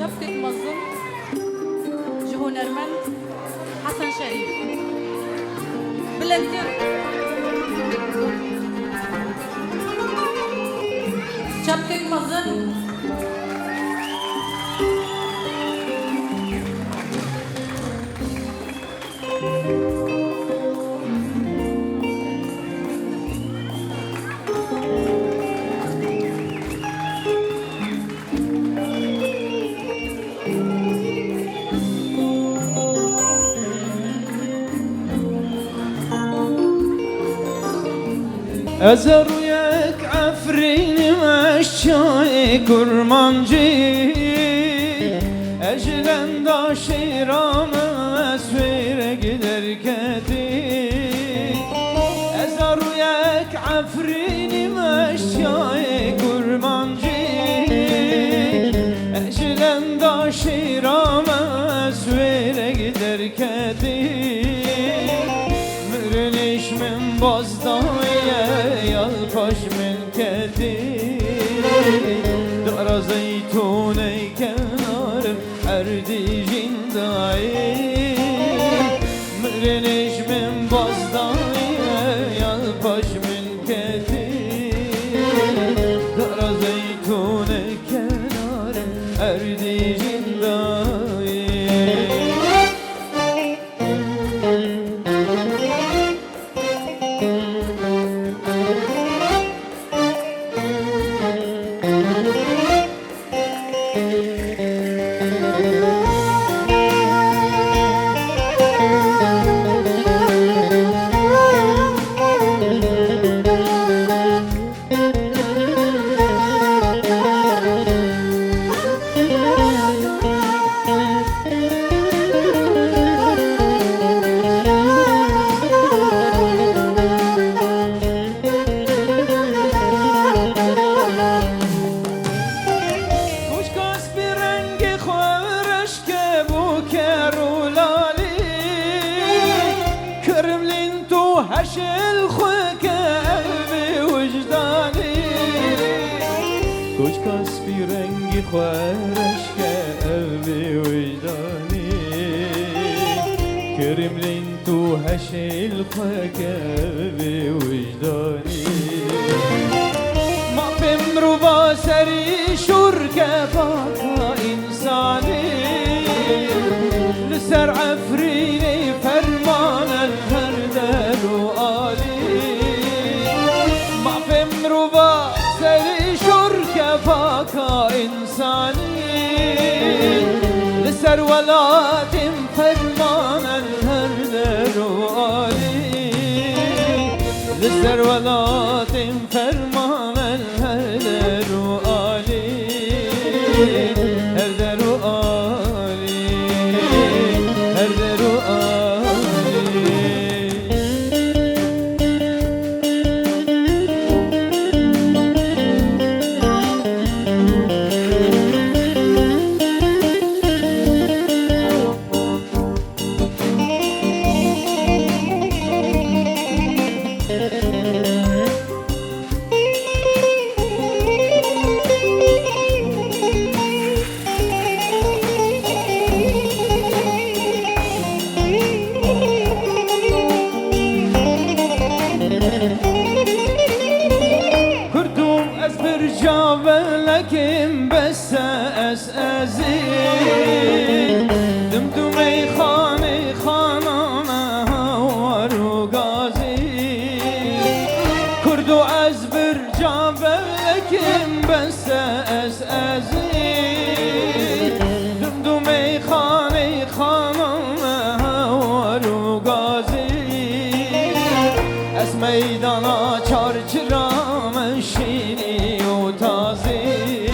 شبكة مظن جهو نرمند حسن شريف بلنتر شبكة مظن أزر وياك عفرين مشاي كرمانجي أجلن داشي رام أسوير قدر كتي أزر وياك عفرين مشاي كرمانجي أجلن داشي رام أسوير قدر كتي مرنش من بازدايا يالقاش من كتي دار زيتوني كنارم أردي جنداي مرنش من بازدايا يالقاش من كتي دار زيتوني كنارم أردي جنداي هشل خوك قلبي وجداني كوش كاسبي رنگي خوارش قلبي وجداني كرملين تو هشل خوك قلبي وجداني ما بمرو باسري شركة باقا إنساني لسر عفريني فرمان الهردل وآلي ما بمرو باسري شركة باقا إنساني لسر ولاد فرمان الهردل وآلي لسر ولاد فرمان الهردل وآلي هردل وآلي هردل وآلي كردوم أسبر جابلكم بس أسأزي دمدمي خاني خانانا هوارو غازي كردو أسبر جابلكم بس أسأزي دمدمي خاني خانانا هوارو غازي اسميدانا چارچرام شيني وتازي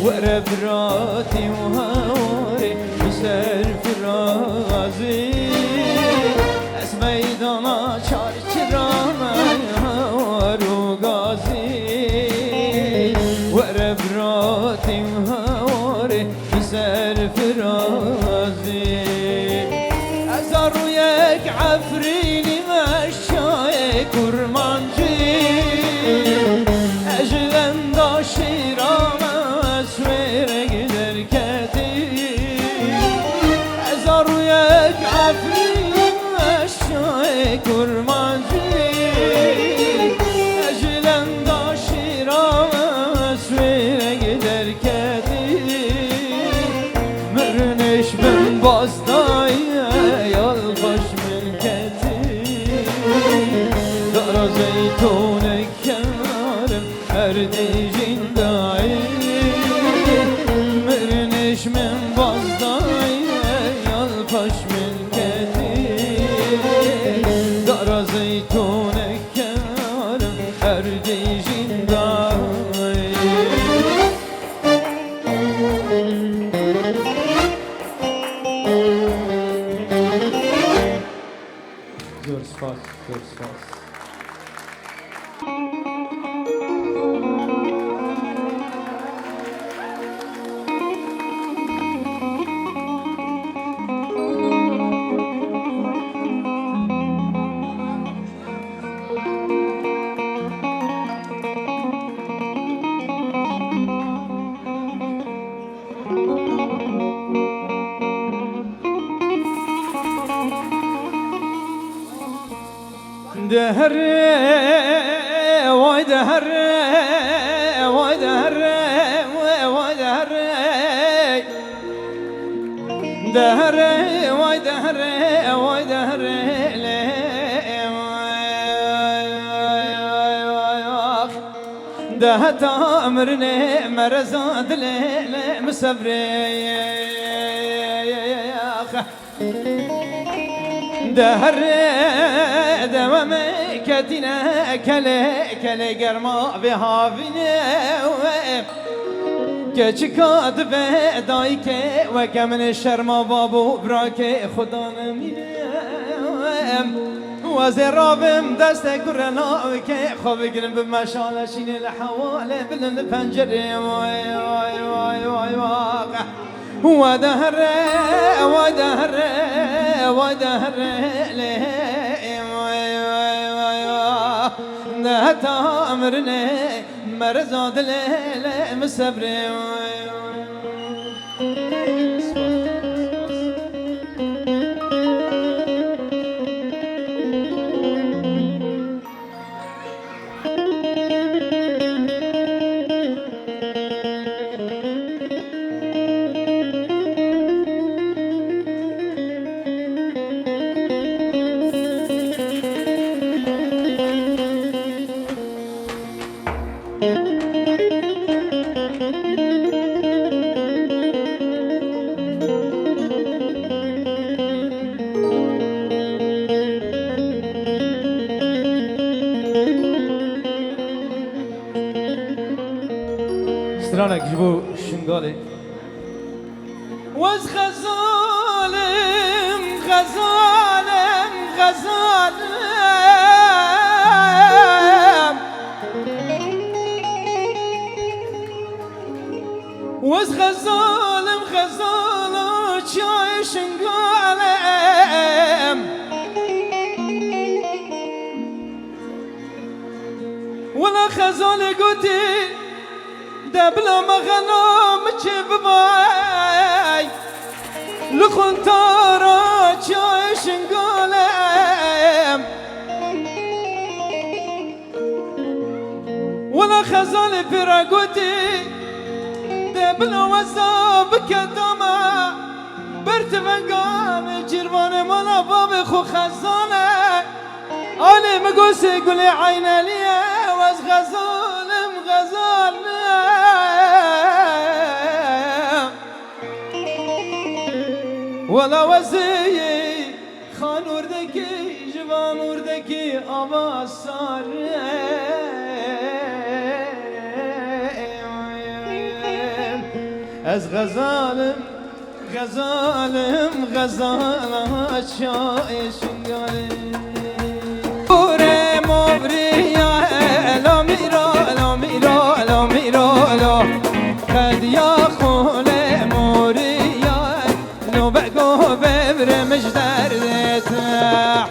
وربراتي وهوري بسر فرازي اسميدانا چارچرام هورو غازي وربراتي وهوري بسر فرازي ازار وياك عفريني مشاي كرمانجي أجلن داشي رام أسوير قدر زور سپاس زور سپاس. دهر واي دهر واي دهر واي دهر دهر واي دهر واي دهر دهت امرني مرزاد ليل مسبري دهر دوامي كتنا كلي قرما بها فينا كچكات بدايك وكمن الشرما بابو براك خدا نمينم وزرابم دستك برناوك خوب قلم بمشالشين الحوالي بلن البنجري واي واي واي واي واقع ودهر ودهر ودهر نهت امرني مرزاد ليل مسبري استرانك جبو شنقالي واز غزالم غزالم غزالم واز غزالم غزالم شاي شنقالم ولا خزالي قوتي دبلا مغنم چه ببای لخون تارا چای شنگالم ولا خزال پیراگوتی دبلا وزا بکداما برتفنگام جیروان مالا باب خو خزانه آلی مگوسی گل عین لیه واز غزالم غزالم ولا وزي خان وردكي جوان وردكي آواز سار از غزالم غزالم غزالم شای شنگالم بوره مبریا لا میرا لا میرا لا میرا لا خدیا خوله موریا لو بقو ببر مجدر دیتا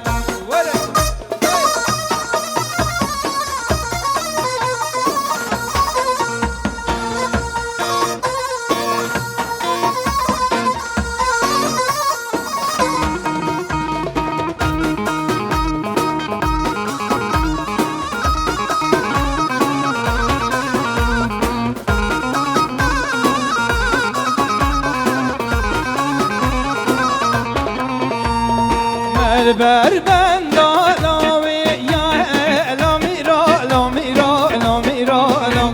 البربند لاوي يا لا ميرا لا ميرا لا ميرا لا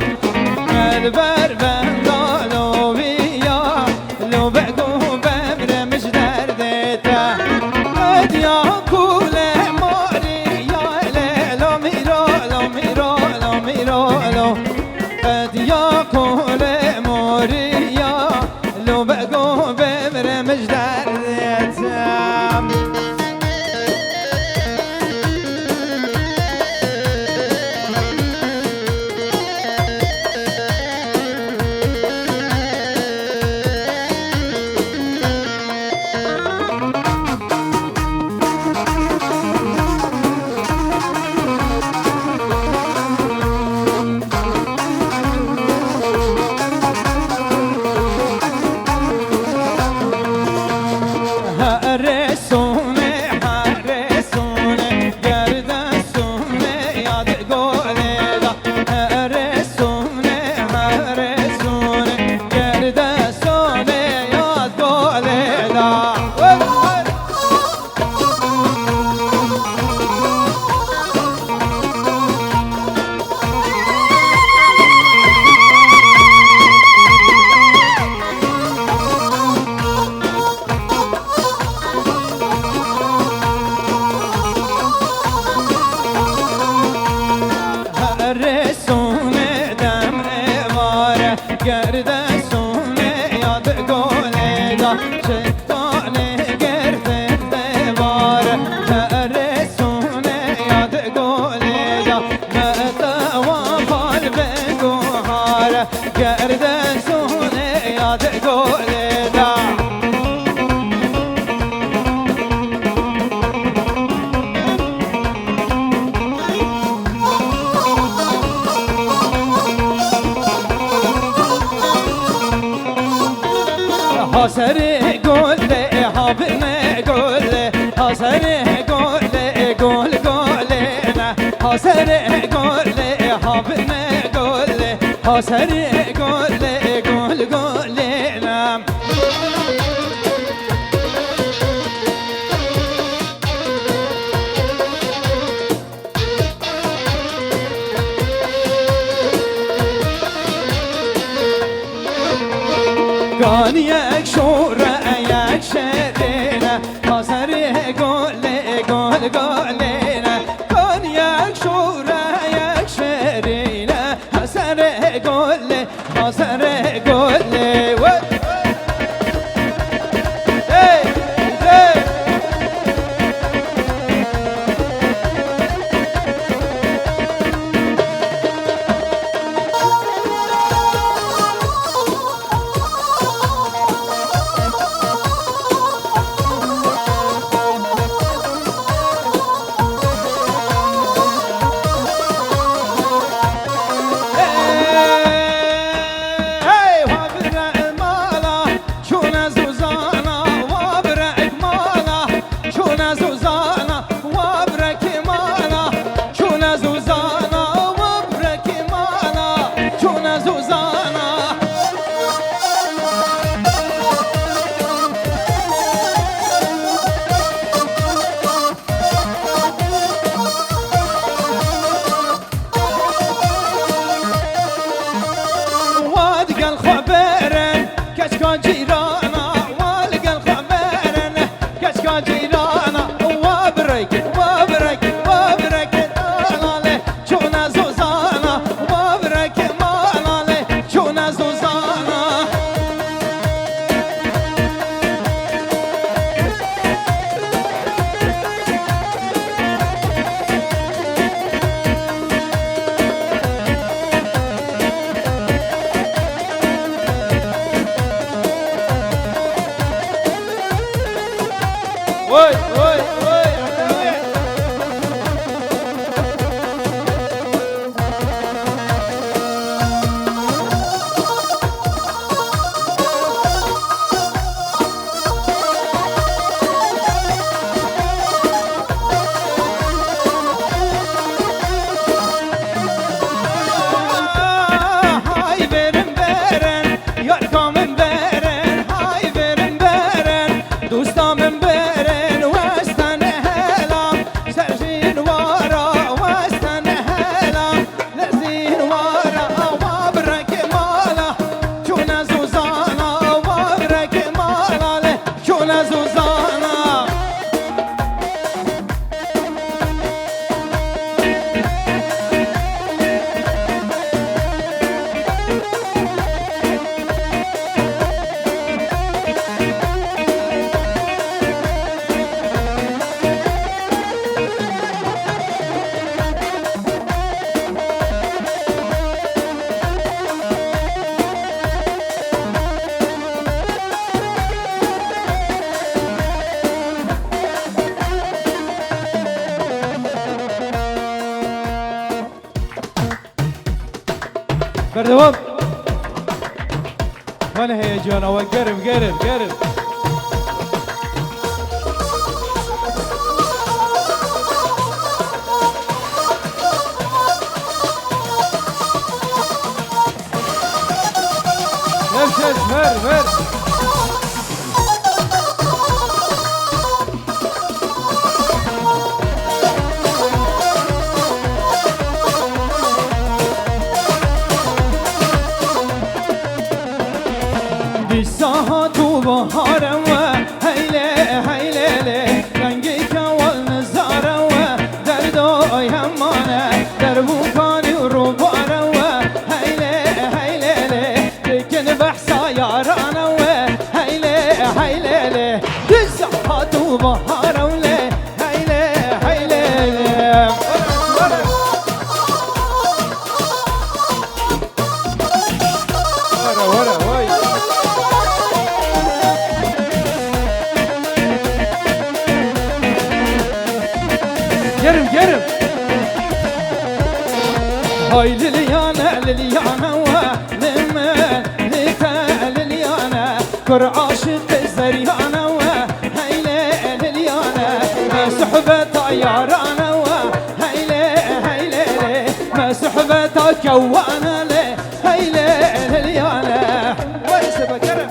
البربند لاوي يا لو بقو بمر مش دردتا قد يا كل ماري يا لا ميرا لا ميرا لا ميرا لا قد يا كل ماري يا تقولي دا شتوني قرت الدبار فرسوني يا تقولي دا متوافى البقوهار قردسوني يا تقولي دا حسري قول لي حبني قول لي حسري قول لي قول قولينا حسري قول لي حبني قول لي حسري قول لي قول قولينا كان يكشور يكشرينا حسري قول لي قول قولينا كان يكشور يكشرينا حسري قول لي حسري قول لي بردوام وانا هيجان اول قرب قرب قرب نفس مر ساعات و بهارم و هیله هیله رنگی کول نزارم و در دای همانه در بوکانی و روبارم و هیله هیله بکن بحثا یارانم و بهار وله هيله هيله ورا ورا وي جرم جرم هاي لليانا لليانا ونما لتا لليانا كر عاشق الزريانا وهيلة لليانا ما سحبة طيارانا وهيلة هيلة ما سحبة كوانا له هيلة لليانا ويسبة كرم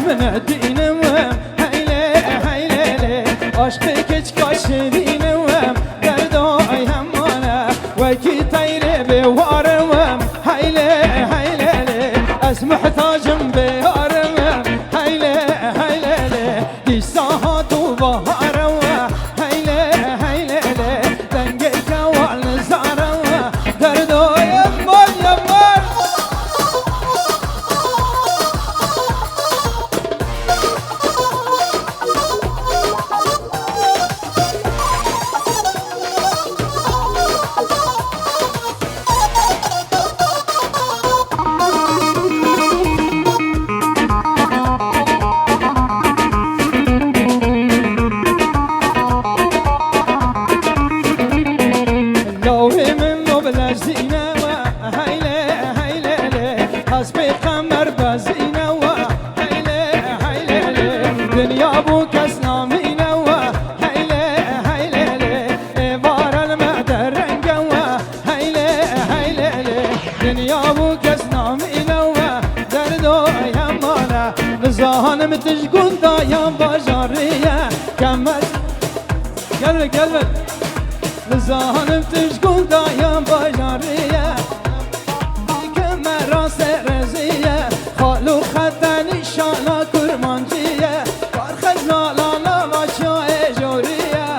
من الدين وهم هيلة هيلة عشقك كاشرين وهم درداي همانا وكي طير بوارم هيلة هيلة از محتاجم بيارم هيلة هيلة دي ساعات وبهارم هيلة هيلة دنجك والنزارم درداي يمان يمان زهانم تشگون دایم باجاریه کمر گلبه گلبه زهانم تشگون دایم باجاریه کمر راس رزیه خالو خدنی شانا کرمانجیه کار خزالانا بچای جوریه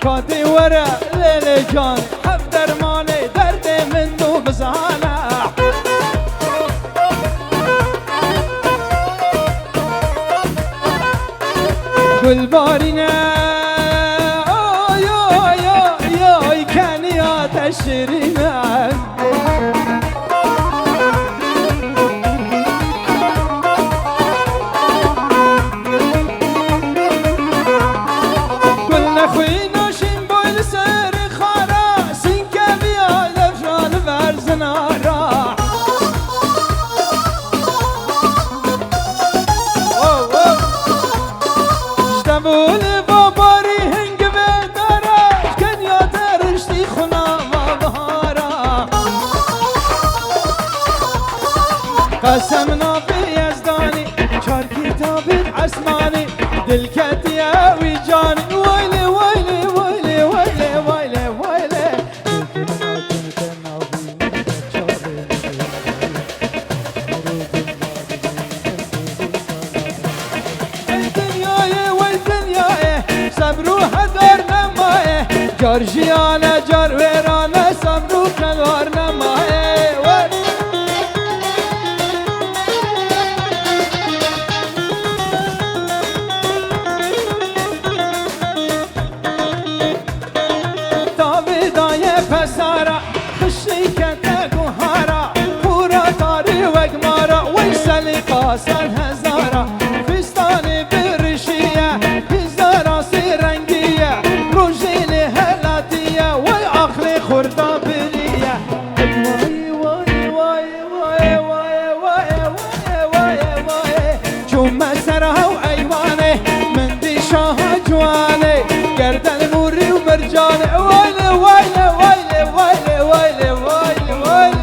کادی ورا لیل جان حب درمان درد من تو بزانا گل بارینا آی آی آی آی کنی آتش شیرینه گل نخوی قسم نافي يزداني شار كتاب عسماني دل كتيا وجاني ويلي ويلي ويلي ويلي ويلي ويلي الدنيا والدنيا صبروها دار نمايه جارجيانا جار ويرانا صبروك الوار نمايه پسارا خشی کتا گوهارا پورا تاری وگمارا ویسلی قاسن هزارا فستانی مسرها وأيوانه من دي شاه جوانه گردن موری ومرجانه ويلي ويلي ويلي ويلي ويلي ويلي ويلي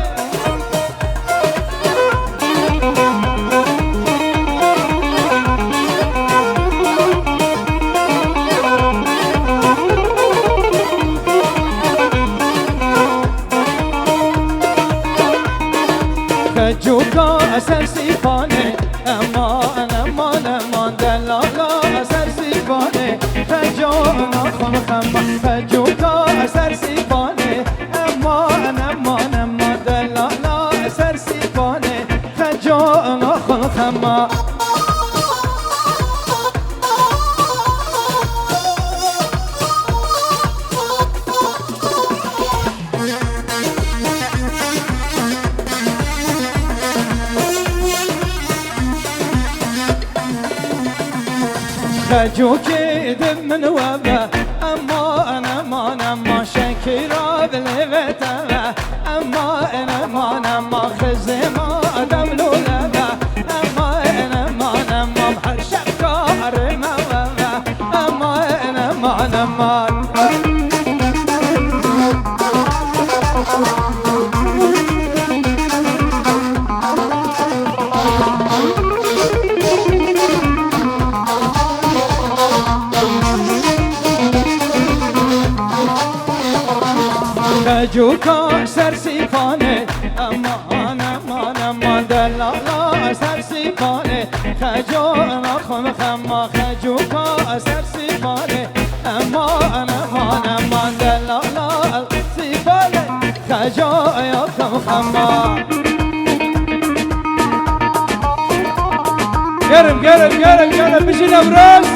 خجوكا أسر سيفانه أمان أمان أمان دلالا أسر سيفانه خجونا خمخما خجوكا أسر سيفانه أمان أمان أمان دلالا أسر سيفانه خجونا خمخما خجوك دم من وبا أما أنا ما نما شكرا بالبتلا أما أنا ما نما خزما دملو لبا أما أنا ما نما بحر شكار ما وبا أما أنا ما نما خجوكا سر سيفانه امان امان امان دلالا سر سيفانه خجونا خمخما خجوكا سر سيفانه امان امان امان دلالا سيفانه خجويا خمخما قرب قرب قرب قرب بشي نبرس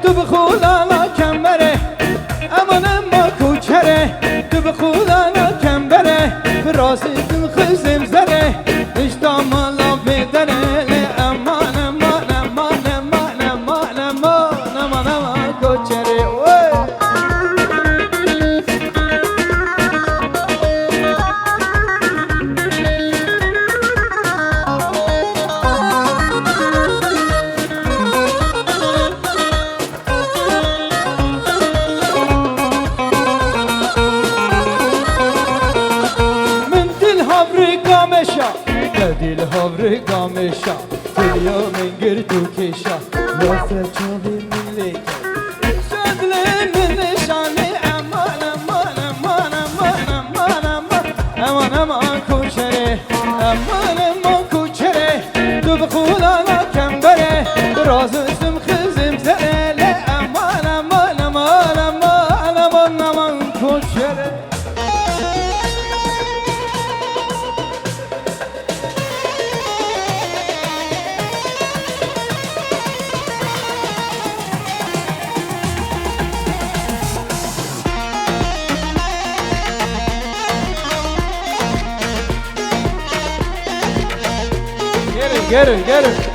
تو بخولانا کم بره امان اما کوچره تو بخولانا کم بره راستی تن خزم زره اشتام لا بدره امان امان امان امان امان امان امان امان کوچره دل هاوری گامشا دلیا من گردو کشا لافه چاوی من لیکه شدل من نشانه امان امان امان امان امان امان امان امان کوچره امان امان کوچره تو بخولانا کم بره راز اسم خزم زره امان امان امان امان امان امان کوچره گرل